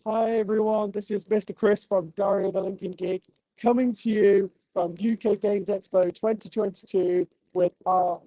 Hi everyone, this is Mr. Chris from Dario the Lincoln Geek, coming to you from UK Games Expo 2022 with a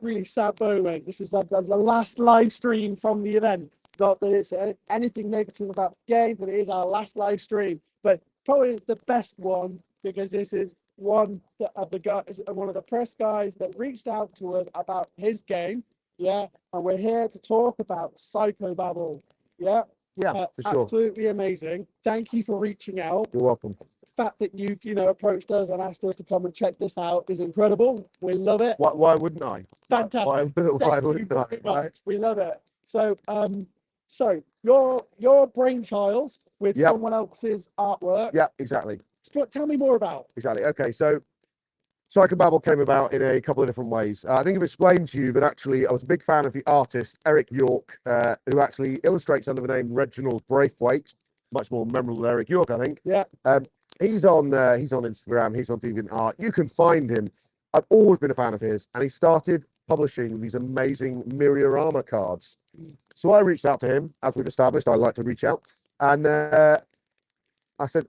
really sad moment. This is the last live stream from the event. Not that it's anything negative about the game, but it is our last live stream. But probably the best one because this is one of the guys, one of the press guys that reached out to us about his game. Yeah, and we're here to talk about Psychobabble. Yeah. Yeah, for sure. Absolutely amazing. Thank you for reaching out. You're welcome. The fact that you approached us and asked us to come and check this out is incredible. We love it. Why wouldn't I? Fantastic. Why Thank you wouldn't I? very much. Right? We love it. So, so your brainchild with Yep. someone else's artwork. Yeah, exactly. Tell me more about. Exactly. Okay, so Psychobabble came about in a couple of different ways. I think I've explained to you that actually I was a big fan of the artist Eric York, who actually illustrates under the name Reginald Braithwaite, much more memorable than Eric York, I think. Yeah. He's on Instagram, he's on DeviantArt. You can find him. I've always been a fan of his, and he started publishing these amazing Miriorama cards. So I reached out to him, as we've established. I like to reach out, and I said,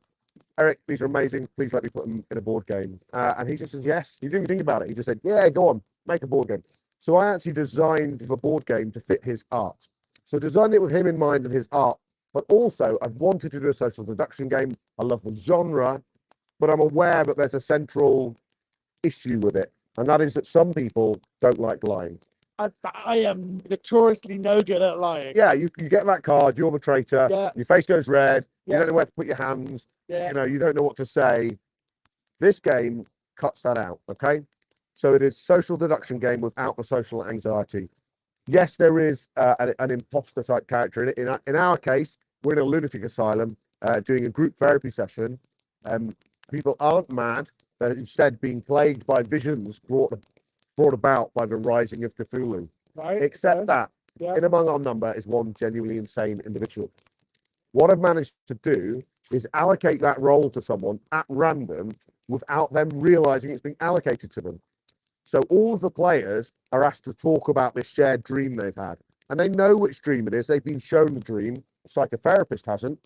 Eric, these are amazing. Please let me put them in a board game. And he just says, yes. He didn't even think about it. He just said, yeah, go on, make a board game. So I actually designed the board game to fit his art. So I designed it with him in mind and his art, but also I wanted to do a social deduction game. I love the genre, but I'm aware that there's a central issue with it. And that is that some people don't like lying. I am notoriously no good at lying. Yeah, you get that card, you're the traitor, Yeah. your face goes red, you Yeah. don't know where to put your hands, Yeah. you don't know what to say. This game cuts that out, okay? So it is social deduction game without the social anxiety. Yes, there is an imposter type character in it. In our case, we're in a lunatic asylum doing a group therapy session. People aren't mad, they're instead being plagued by visions brought about by the rising of Cthulhu. Right. Except that Yeah. in among our number is one genuinely insane individual. What I've managed to do is allocate that role to someone at random without them realizing it's being allocated to them. So all of the players are asked to talk about this shared dream they've had. And they know which dream it is. They've been shown the dream. The psychotherapist hasn't,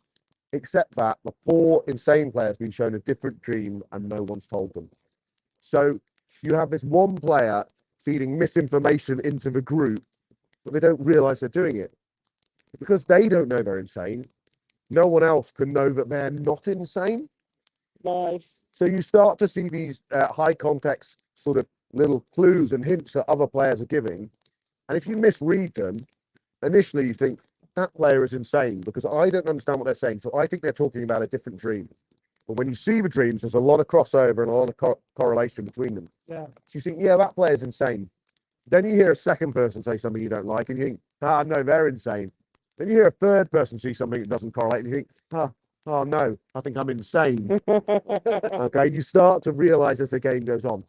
except that the poor insane player has been shown a different dream and no one's told them. So you have this one player feeding misinformation into the group, but they don't realize they're doing it. Because they don't know they're insane, no one else can know that they're not insane. Nice. So you start to see these high context sort of little clues and hints that other players are giving. And if you misread them, initially you think, that player is insane because I don't understand what they're saying. So I think they're talking about a different dream. But when you see the dreams, there's a lot of crossover and a lot of correlation between them. Yeah. So you think, yeah, that player's insane. Then you hear a second person say something you don't like and you think, no, they're insane. Then you hear a third person see something that doesn't correlate and you think, oh no, I think I'm insane. Okay, you start to realize as the game goes on.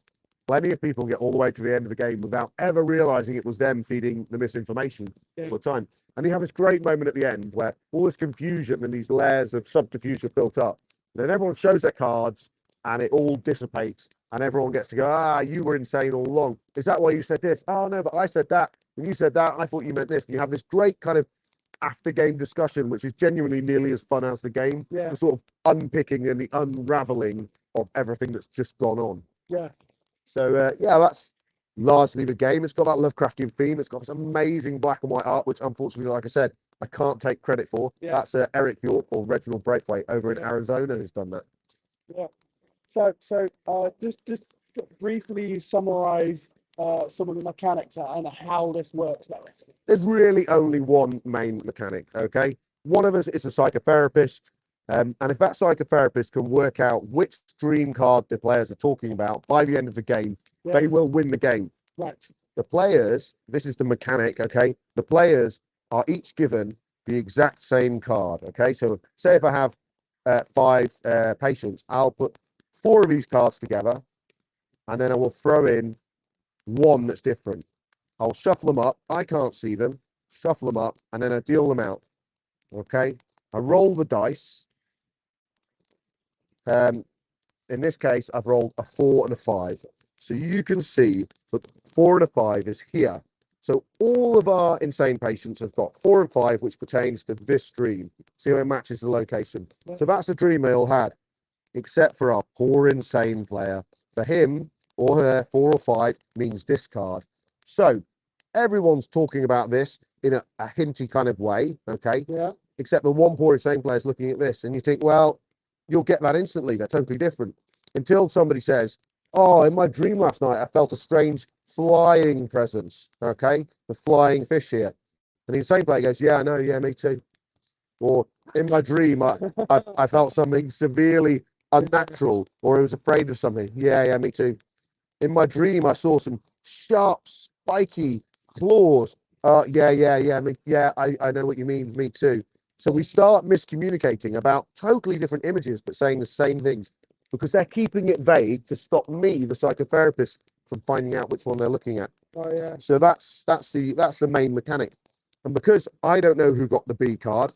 Plenty of people get all the way to the end of the game without ever realizing it was them feeding the misinformation all the time. And you have this great moment at the end where all this confusion and these layers of subterfuge are built up. Then everyone shows their cards and it all dissipates and everyone gets to go, you were insane all along. Is that why you said this? Oh no, but I said that. When you said that, I thought you meant this. And you have this great kind of after game discussion, which is genuinely nearly as fun as the game. Yeah. The sort of unpicking and the unraveling of everything that's just gone on. Yeah. So yeah, that's largely the game. It's got that Lovecraftian theme. It's got this amazing black and white art, which unfortunately, like I said, I can't take credit for. Yeah. That's Eric York or Reginald Braithwaite over in Arizona who's done that. Yeah. So just briefly summarize some of the mechanics and how this works. There's really only one main mechanic, okay? One of us is a psychotherapist, and if that psychotherapist can work out which dream card the players are talking about by the end of the game, they will win the game. Right. The players, this is the mechanic, okay? The players are each given the exact same card, okay? So say if I have 5 patients, I'll put 4 of these cards together, and then I will throw in one that's different. I'll shuffle them up. I can't see them. Shuffle them up, and then I deal them out. Okay? I roll the dice. In this case, I've rolled a 4 and a 5. So you can see that 4 and a 5 is here. So all of our insane patients have got 4 and 5, which pertains to this dream. See how it matches the location. So that's the dream they all had, except for our poor insane player. For him or her, 4 or 5 means discard. So everyone's talking about this in a hinty kind of way, okay? Yeah. Except the one poor insane player is looking at this, and you think, well, you'll get that instantly. They're totally different. Until somebody says, oh, in my dream last night, I felt a strange flying presence, okay? The flying fish here. And the insane player goes, yeah, I know, yeah, me too. Or in my dream, I felt something severely unnatural, or I was afraid of something. Yeah, me too. In my dream, I saw some sharp, spiky claws. I know what you mean. Me too. So we start miscommunicating about totally different images, but saying the same things because they're keeping it vague to stop me, the psychotherapist, from finding out which one they're looking at. Oh yeah. So that's the main mechanic. And because I don't know who got the B card,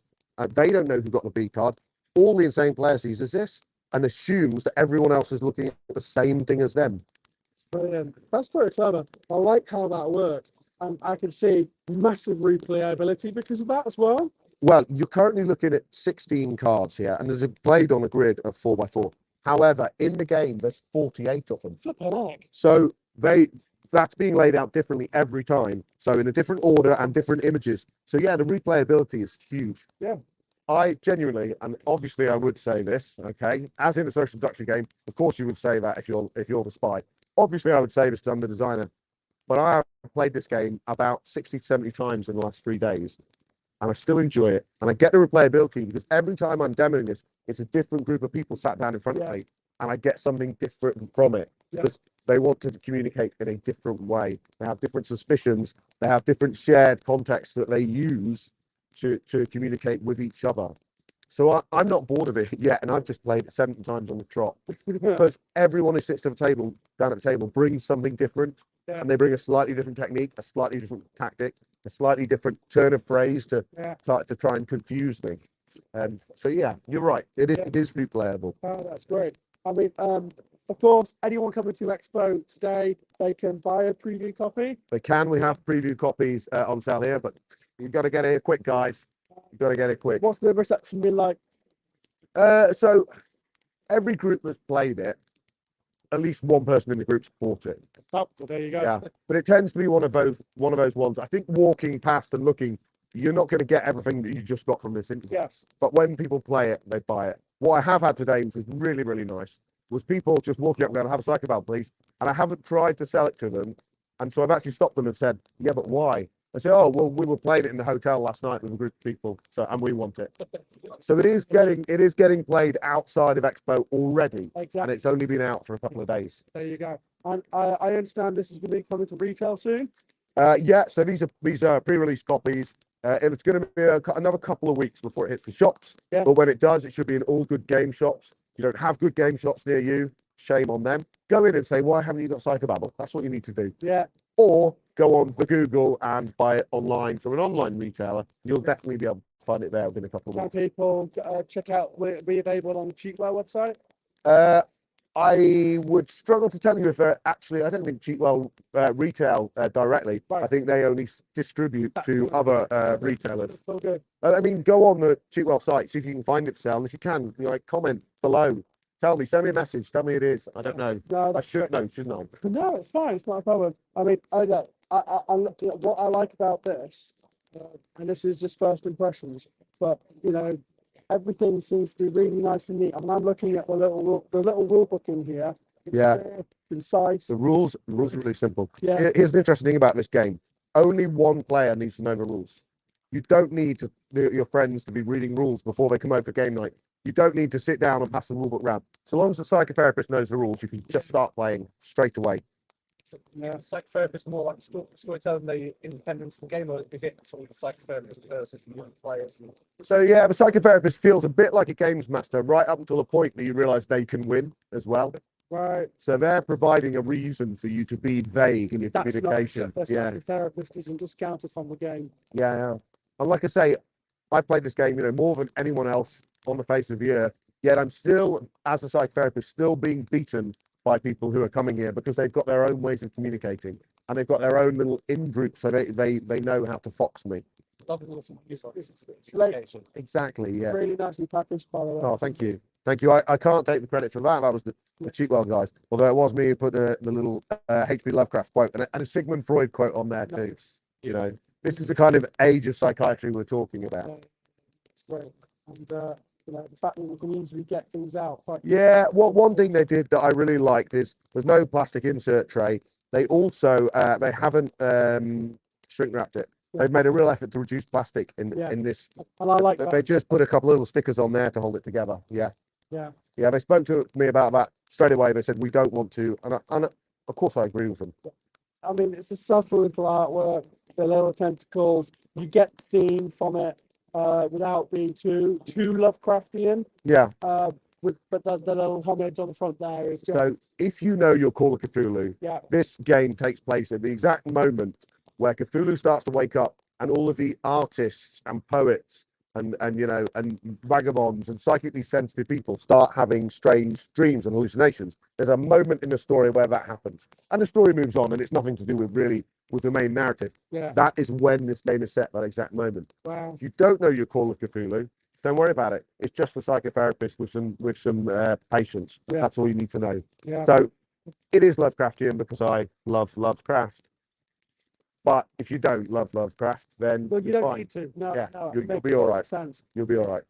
they don't know who got the B card, all the insane player sees is this and assumes that everyone else is looking at the same thing as them. Brilliant. That's very clever. I like how that works. And I can see massive replayability because of that as well. Well, you're currently looking at 16 cards here, and there's a played on a grid of 4x4. However, in the game, there's 48 of them. Flippin' heck. So that's being laid out differently every time. So in a different order and different images. So yeah, the replayability is huge. Yeah. I genuinely, and obviously I would say this, okay, as in a social deduction game, of course you would say that if you're the spy. Obviously I would say this to I'm the designer, but I have played this game about 60 to 70 times in the last 3 days, and I still enjoy it. And I get the replayability because every time I'm demoing this, it's a different group of people sat down in front of me, and I get something different from it because they want to communicate in a different way. They have different suspicions. They have different shared contexts that they use to communicate with each other. So I'm not bored of it yet, and I've just played it 70 times on the trot because everyone who sits at the table, down at the table, brings something different, and they bring a slightly different technique, a slightly different tactic, a slightly different turn of phrase to try and confuse me. So yeah, you're right. It is replayable. Oh, that's great. I mean, of course, anyone coming to Expo today, they can buy a preview copy. They can. We have preview copies on sale here, but you've got to get it here quick, guys. You've got to get it quick. What's the reception been like? So every group that's played it, at least one person in the group's bought it. Oh, well, there you go. Yeah, but it tends to be one of those ones. I think walking past and looking, you're not going to get everything that you just got from this interview. Yes. But when people play it, they buy it. What I have had today, which was really, really nice, was people just walking up and going, "Have a Psychobabble, please." And I haven't tried to sell it to them. And so I've actually stopped them and said, "Yeah, but why?" I said, "Oh, well, we were playing it in the hotel last night with a group of people, and we want it." So it is getting played outside of Expo already, Exactly. and it's only been out for a couple of days. There you go. And I understand this is going to be coming to retail soon. Yeah, so these are pre-release copies. It's going to be another couple of weeks before it hits the shops. Yeah. But when it does, it should be in all good game shops. If you don't have good game shops near you, shame on them. Go in and say, "Why haven't you got Psychobabble?" That's what you need to do. Yeah. Or go on the Google and buy it online from an online retailer. You'll definitely be able to find it there within a couple of Can weeks. people check out, will it be available on the Cheatwell website? I would struggle to tell you if they're actually, I don't think Cheatwell retail directly. Right. I think they only distribute to other retailers. So good. I mean, go on the Cheatwell site, see if you can find it for sale. And if you can, comment below. Tell me, send me a message. Tell me it is. I don't know. No, I should know, shouldn't I? No, it's fine. It's not a problem. I mean, what I like about this, and this is just first impressions, but everything seems to be really nice and neat. I mean, I'm looking at the little rule book in here. It's clear, concise. The rules are really simple. Yeah. Here's the interesting thing about this game. Only one player needs to know the rules. You don't need your friends to be reading rules before they come over for game night. You don't need to sit down and pass the rulebook round. So long as the psychotherapist knows the rules, you can just start playing straight away. So, psychotherapist more like storytelling, the independence of the game, or is it sort of the psychotherapist versus the young players? So yeah, the psychotherapist feels a bit like a games master right up until the point that you realise they can win as well. Right. So they're providing a reason for you to be vague in your That's communication. not, the psychotherapist isn't discounted from the game. Yeah. And like I say, I've played this game, more than anyone else on the face of the earth. Yet I'm still, as a psychotherapist, still being beaten by people who are coming here because they've got their own ways of communicating. and they've got their own little in group, so they know how to fox me. It's like Exactly, yeah. really nicely packaged, by the way. Oh, thank you. Thank you. I can't take the credit for that. That was the Cheatwell guys. Although it was me who put the little H.P. Lovecraft quote and a Sigmund Freud quote on there too. You know, this is the kind of age of psychiatry we're talking about. It's great. And you know, the fact that we can easily get things out. Like, Yeah, one thing they did that I really liked is there's no plastic insert tray. They also they haven't shrink wrapped it. They've made a real effort to reduce plastic in this. And I like that. They just put a couple of little stickers on there to hold it together. Yeah. Yeah. Yeah, they spoke to me about that straight away. They said we don't want to, and of course I agree with them. I mean, it's the subtle little artwork, the little tentacles. You get the theme from it without being too Lovecraftian. Yeah. But the little homage on the front there is just, So if you know your Call of Cthulhu, yeah, this game takes place at the exact moment where Cthulhu starts to wake up, and all of the artists and poets and you know and vagabonds and psychically sensitive people start having strange dreams and hallucinations. There's a moment in the story where that happens, and the story moves on, and it's nothing to do with the main narrative. yeah. That is when this game is set, that exact moment. Wow. If you don't know your Call of Cthulhu, don't worry about it. It's just a psychotherapist with some patients. Yeah. That's all you need to know. Yeah. So it is Lovecraftian because I love Lovecraft. But if you don't love Lovecraft, then Well, you you're don't fine. need to. No, Yeah, no, you'll it makes be all right. sense. You'll be all right.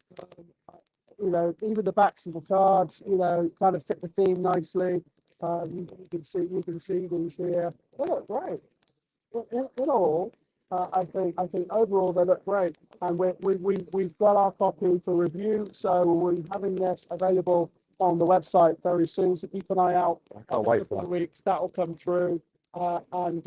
You know, even the backs of the cards, you know, kind of fit the theme nicely. You can see these here. They look great. In all, I think overall they look great, and we've got our copy for review, so we'll be having this available on the website very soon. So keep an eye out. I can't wait for that. Weeks that will come through, and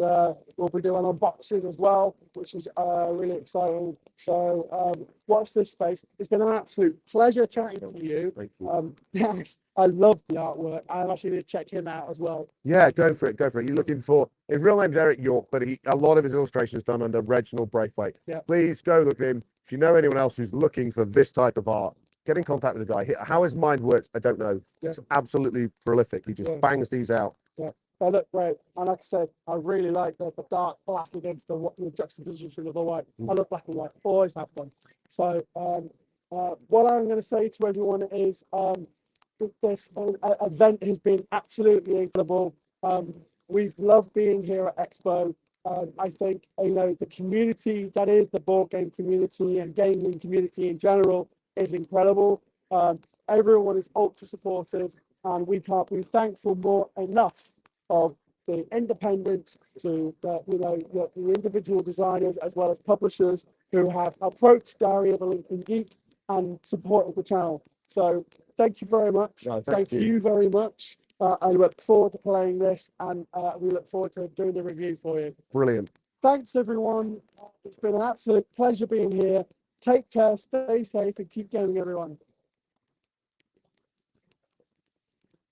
we'll be doing unboxing as well, which is really exciting. So watch this space. It's been an absolute pleasure chatting to you. Thank you. Yes, I love the artwork. I'm actually going to check him out as well. Yeah, go for it. Go for it. You're looking for his real name's Eric York, but a lot of his illustrations done under Reginald Braithwaite. Yeah. Please go look at him. If you know anyone else who's looking for this type of art, get in contact with the guy. How his mind works, I don't know. Yeah. It's absolutely prolific. He just bangs these out. Yeah, they look great. And like I said, I really like the dark black against the juxtaposition of the white. I love black and white. Always have done. So what I'm going to say to everyone is this event has been absolutely incredible. We've loved being here at Expo. I think, you know, the community that is the board game community and gaming community in general is incredible. Everyone is ultra supportive, and we can't be thankful more enough of the independents to the individual designers as well as publishers who have approached Diary of a Lincoln Geek and supported the channel. So thank you very much. No, thank you very much. I look forward to playing this, and we look forward to doing the review for you. Brilliant. Thanks, everyone. It's been an absolute pleasure being here. Take care, stay safe, and keep gaming, everyone.